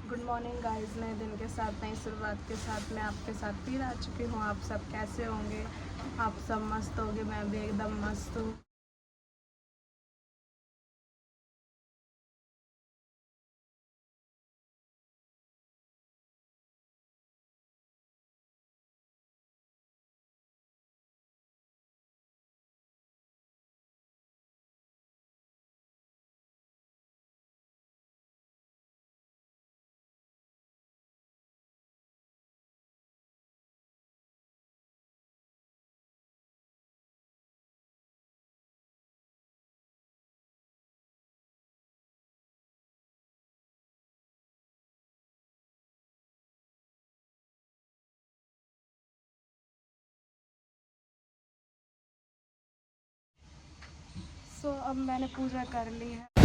Good morning guys. नए दिन के साथ नई शुरुआत के साथ मैं आपके साथ फिर आ चुकी हूँ। आप सब कैसे होंगे? आप सब मस्त होंगे। मैं भी एकदम मस्त हूँ। अब मैंने पूजा कर ली है।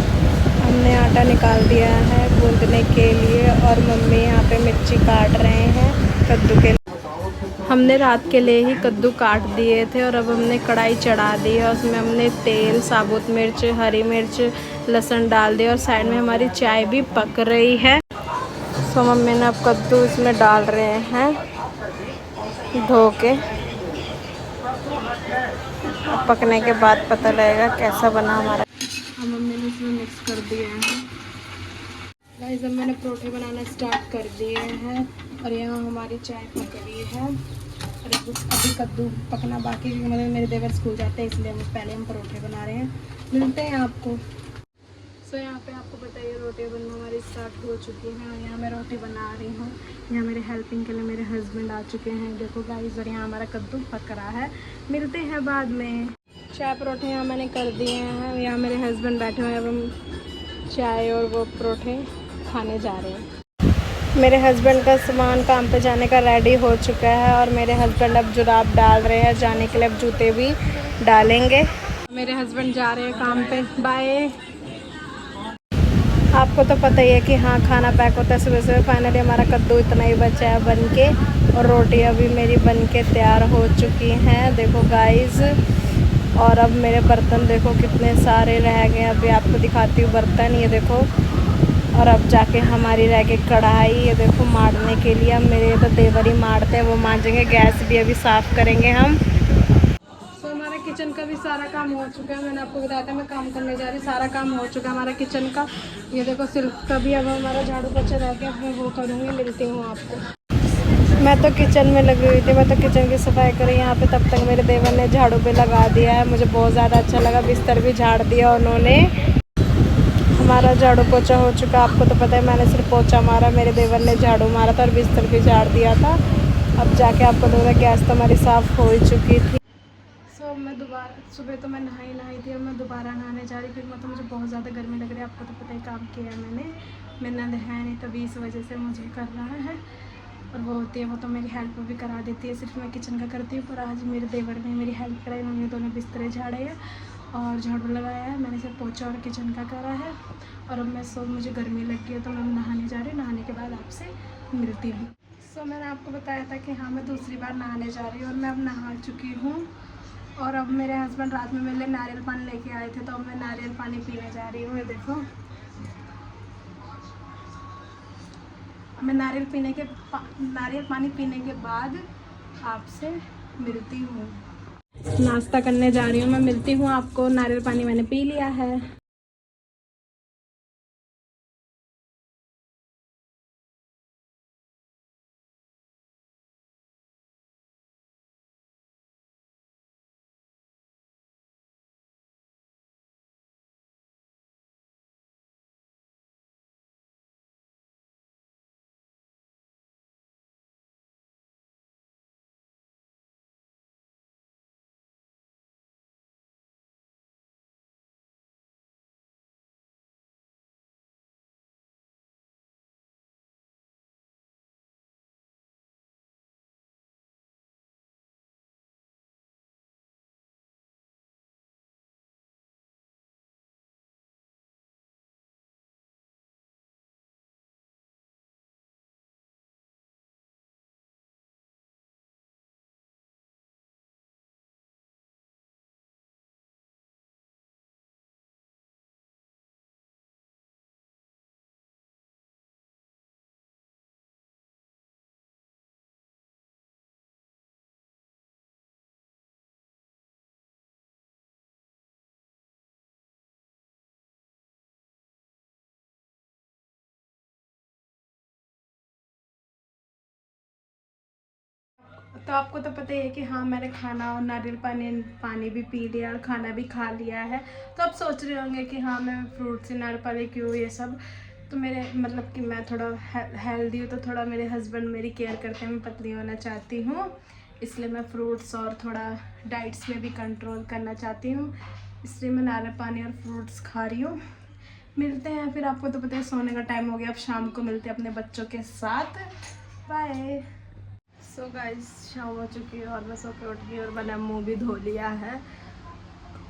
हमने आटा निकाल दिया है गूंदने के लिए और मम्मी यहाँ पे मिर्ची काट रहे हैं कद्दू के लिए। हमने रात के लिए ही कद्दू काट दिए थे और अब हमने कढ़ाई चढ़ा दी है। उसमें हमने तेल, साबुत मिर्च, हरी मिर्च, लहसुन डाल दिया और साइड में हमारी चाय भी पक रही है। मम्मी ने अब कद्दू इसमें डाल रहे हैं धो के। पकने के बाद पता लगेगा कैसा बना हमारा। अब मम्मी ने इसमें मिक्स कर दिए हैं। गाइस अब मैंने परोठे बनाना स्टार्ट कर दिए हैं और यहाँ हमारी चाय पक रही है और अभी कद्दू पकना बाकी है, मतलब मेरे देवर स्कूल जाते हैं इसलिए पहले हम परोठे बना रहे हैं। मिलते हैं आपको। यहाँ पे आपको बताइए रोटी बनना हमारी स्टार्ट हो चुकी है और यहाँ मैं रोटी बना रही हूँ। यहाँ मेरे हेल्पिंग के लिए मेरे हस्बैंड आ चुके हैं। देखो गाइस और यहाँ हमारा कद्दू पक रहा है। मिलते हैं बाद में। चाय परोठे यहाँ मैंने कर दिए हैं। यहाँ मेरे हस्बैंड बैठे हुए हैं। अब हम चाय और वो परोठे खाने जा रहे हैं। मेरे हस्बैंड का सामान काम पे जाने का रेडी हो चुका है और मेरे हस्बैंड अब जुराब डाल रहे हैं जाने के लिए। अब जूते भी डालेंगे। मेरे हस्बैंड जा रहे हैं काम पे। बाय। आपको तो पता ही है कि हाँ खाना पैक होता है सुबह सुबह। फाइनली हमारा कद्दू इतना ही बचा है बन के और रोटी अभी मेरी बन के तैयार हो चुकी हैं। देखो गाइस और अब मेरे बर्तन देखो कितने सारे रह गए। अभी आपको दिखाती हूँ बर्तन, ये देखो। और अब जाके हमारी रह गई कढ़ाई, ये देखो मारने के लिए। अब मेरे तो देवर ही मारते हैं, वो मांजेंगे। गैस भी अभी साफ़ करेंगे हम। हमारा किचन का भी सारा काम हो चुका है। मैंने आपको बताया था मैं काम करने जा रही हूँ। सारा काम हो चुका है हमारा किचन का। ये देखो सिर्फ कभी अब हमारा झाड़ू पोछा रह गया। अब मैं वो करूँगी, मिलती हूँ आपको। मैं तो किचन में लगी हुई थी। मैं तो किचन की सफाई करी यहाँ पे, तब तक मेरे देवर ने झाड़ू पे लगा दिया है। मुझे बहुत ज़्यादा अच्छा लगा। बिस्तर भी झाड़ दिया उन्होंने। हमारा झाड़ू पोछा हो चुका। आपको तो पता है मैंने सिर्फ पोछा मारा, मेरे देवर ने झाड़ू मारा था और बिस्तर भी झाड़ दिया था। अब जाके आपको तो गैस तो हमारी साफ़ हो ही चुकी थी। मैं दोबारा सुबह तो मैं नहाई थी और मैं दोबारा नहाने जा रही थी। मतलब मुझे बहुत ज़्यादा गर्मी लग रही है। आपको तो पता ही काम किया है मैंने नहाया नहीं, तभी इस वजह से मुझे कर रहा है। और वो होती है, वो तो मेरी हेल्प भी करा देती है। सिर्फ मैं किचन का करती हूँ, पर आज मेरे देवर ने मेरी हेल्प कराई। उन्होंने दोनों बिस्तरे झाड़े हैं और झाड़ू लगाया है। मैंने सिर्फ पोछा और किचन का करा है। और अब मुझे गर्मी लग गई है तो मैं नहाने जा रही हूँ। नहाने के बाद आपसे मिलती हूँ। मैंने आपको बताया था कि हाँ मैं दूसरी बार नहाने जा रही हूँ और मैं अब नहा चुकी हूँ। और अब मेरे हस्बैंड रात में मेरे लिए नारियल पानी लेके आए थे, तो अब मैं नारियल पानी पीने जा रही हूँ। ये देखो मैं नारियल पानी पीने के बाद आपसे मिलती हूँ। नाश्ता करने जा रही हूँ मैं, मिलती हूँ आपको। नारियल पानी मैंने पी लिया है। तो आपको तो पता ही है कि हाँ मैंने खाना और नारियल पानी भी पी लिया और खाना भी खा लिया है। तो आप सोच रहे होंगे कि हाँ मैं फ्रूट से नारियल पानी क्यों ये सब। तो मेरे मतलब कि मैं थोड़ा हेल्दी हूँ, तो थोड़ा मेरे हस्बैंड मेरी केयर करते हैं, मैं पतली होना चाहती हूँ, इसलिए मैं फ्रूट्स और थोड़ा डाइट्स में भी कंट्रोल करना चाहती हूँ, इसलिए मैं नारियल पानी और फ्रूट्स खा रही हूँ। मिलते हैं फिर, आपको तो पता है सोने का टाइम हो गया, अब शाम को मिलते हैं अपने बच्चों के साथ। बाय। सो गाइस शाम हो चुकी है और मैं सो के उठ गई और मैंने मुंह भी धो लिया है।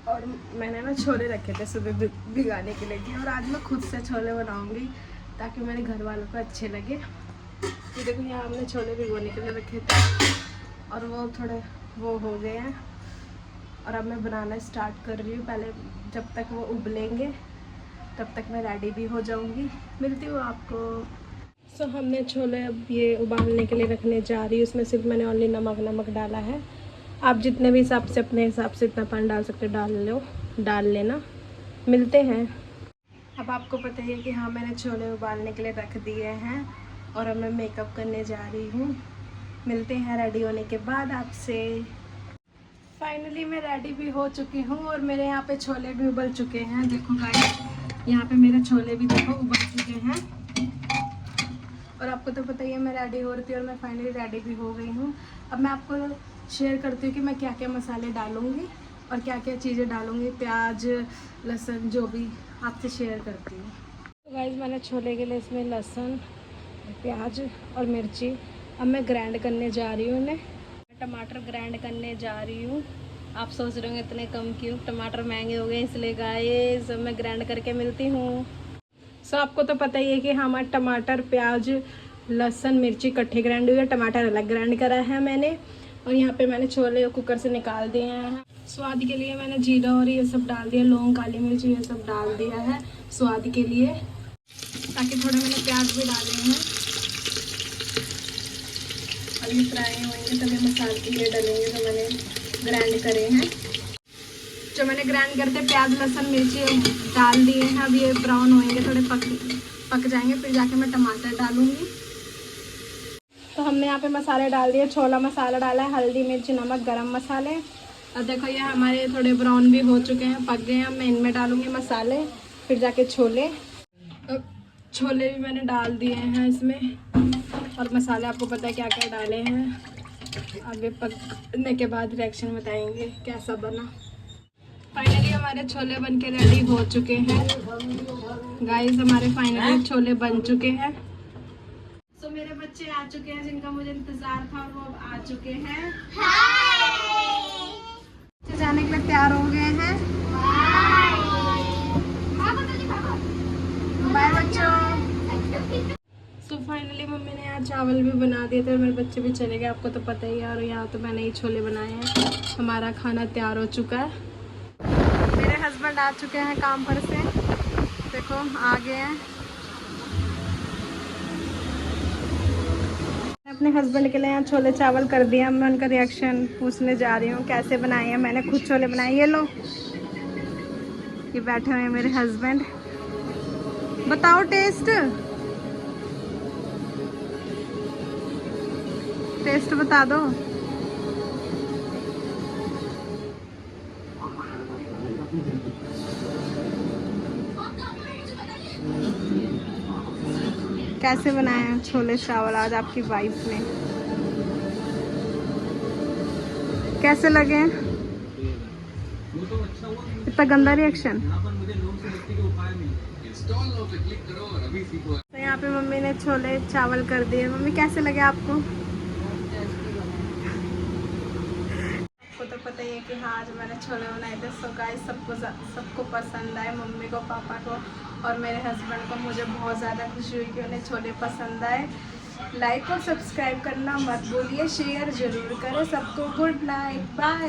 और मैंने ना छोले रखे थे सुबह भिगाने के लिए, और आज मैं खुद से छोले बनाऊंगी ताकि मेरे घर वालों को अच्छे लगे। ये देखो यहाँ हमने छोले भिगोने के लिए रखे थे और वो थोड़े वो हो गए हैं, और अब मैं बनाना स्टार्ट कर रही हूँ। पहले जब तक वो उबलेंगे तब तक मैं रेडी भी हो जाऊँगी। मिलती हूँ आपको। सो हमने छोले अब ये उबालने के लिए रखने जा रही हूँ। इसमें सिर्फ मैंने ओनली नमक डाला है। आप जितने भी हिसाब से अपने हिसाब से इतना पानी डाल सकते डाल लेना। मिलते हैं। अब आपको पता ही है कि हाँ मैंने छोले उबालने के लिए रख दिए हैं और अब मैं मेकअप करने जा रही हूँ। मिलते हैं रेडी होने के बाद आपसे। फाइनली मैं रेडी भी हो चुकी हूँ और मेरे यहाँ पे छोले भी उबल चुके हैं। देखो गाइस यहाँ पे मेरे छोले भी देखो उबल चुके हैं। और आपको तो पता ही है मैं रेडी हो रही थी और मैं फाइनली रेडी भी हो गई हूँ। अब मैं आपको शेयर करती हूँ कि मैं क्या क्या मसाले डालूँगी और क्या क्या चीज़ें डालूँगी, प्याज लहसुन जो भी आपसे शेयर करती हूँ। तो गाइस मैंने छोले के लिए इसमें लहसुन प्याज और मिर्ची अब मैं ग्राइंड करने जा रही हूँ उन्हें। टमाटर ग्राइंड करने जा रही हूँ। आप सोच रहे होंगे इतने कम क्यों, टमाटर महंगे हो गए इसलिए गाइस अब मैं ग्राइंड करके मिलती हूँ। सो आपको तो पता ही है कि हमारा टमाटर प्याज लहसुन मिर्ची इकट्ठे ग्राइंड हुई है, टमाटर अलग ग्राइंड करा है मैंने। और यहाँ पे मैंने छोले कुकर से निकाल दिए हैं। स्वाद के लिए मैंने जीरा और ये सब डाल दिया, लौंग काली मिर्च ये सब डाल दिया है स्वाद के लिए, ताकि थोड़े मैंने प्याज भी डाले हैं और ये फ्राई होंगे तभी मसाले ये डलेंगे जो मैंने ग्राइंड करे हैं। जो मैंने ग्राइंड करते प्याज लहसुन मिर्ची डाल दिए हैं। अब ये ब्राउन होंगे, थोड़े पक जाएंगे, फिर जाके मैं टमाटर डालूंगी। तो हमने यहाँ पे मसाले डाल दिए, छोला मसाला डाला है, हल्दी मिर्च नमक गरम मसाले। और देखो ये हमारे थोड़े ब्राउन भी हो चुके हैं, पक गए हैं। मैं इनमें डालूंगी मसाले, फिर जाके छोले। छोले भी मैंने डाल दिए हैं इसमें और मसाले आपको पता है क्या क्या डाले हैं। आगे पकने के बाद रिएक्शन बताएंगे कैसा बना। फाइनली हमारे छोले बन के रेडी हो चुके हैं गाइस। हमारे फाइनली छोले बन चुके हैं। तो मेरे बच्चे आ चुके हैं जिनका मुझे इंतजार था और वो अब आ चुके हैं। बच्चे जाने के लिए तैयार हो गए हैं। बाय बच्चों। सो फाइनली मम्मी ने यहाँ चावल भी बना दिए थे और मेरे बच्चे भी चले गए, आपको तो पता ही है। और यहाँ तो मैंने ही छोले बनाए हैं। हमारा खाना तैयार हो चुका है। मेरे हस्बैंड आ चुके हैं काम पर से, देखो आ गए हैं। अपने हस्बैंड के लिए यहाँ छोले चावल कर दिया। मैं उनका रिएक्शन पूछने जा रही हूँ कैसे बनाए हैं। मैंने खुद छोले बनाए। ये लो, ये बैठे हुए हैं मेरे हस्बैंड। बताओ टेस्ट बता दो। कैसे बनाए हैं छोले चावल आज आपकी वाइफ ने, कैसे लगे? इतना गंदा रिएक्शन। तो यहाँ पे मम्मी ने छोले चावल कर दिए। मम्मी कैसे लगे आपको? आपको तो पता ही है कि हाँ आज मैंने छोले बनाए थे। सो गाइस सबको पसंद आए, मम्मी को पापा को और मेरे हस्बैंड को। मुझे बहुत ज़्यादा खुशी हुई कि उन्हें छोले पसंद आए। लाइक और सब्सक्राइब करना मत भूलिए, शेयर ज़रूर करें। सबको गुड नाइट, बाय।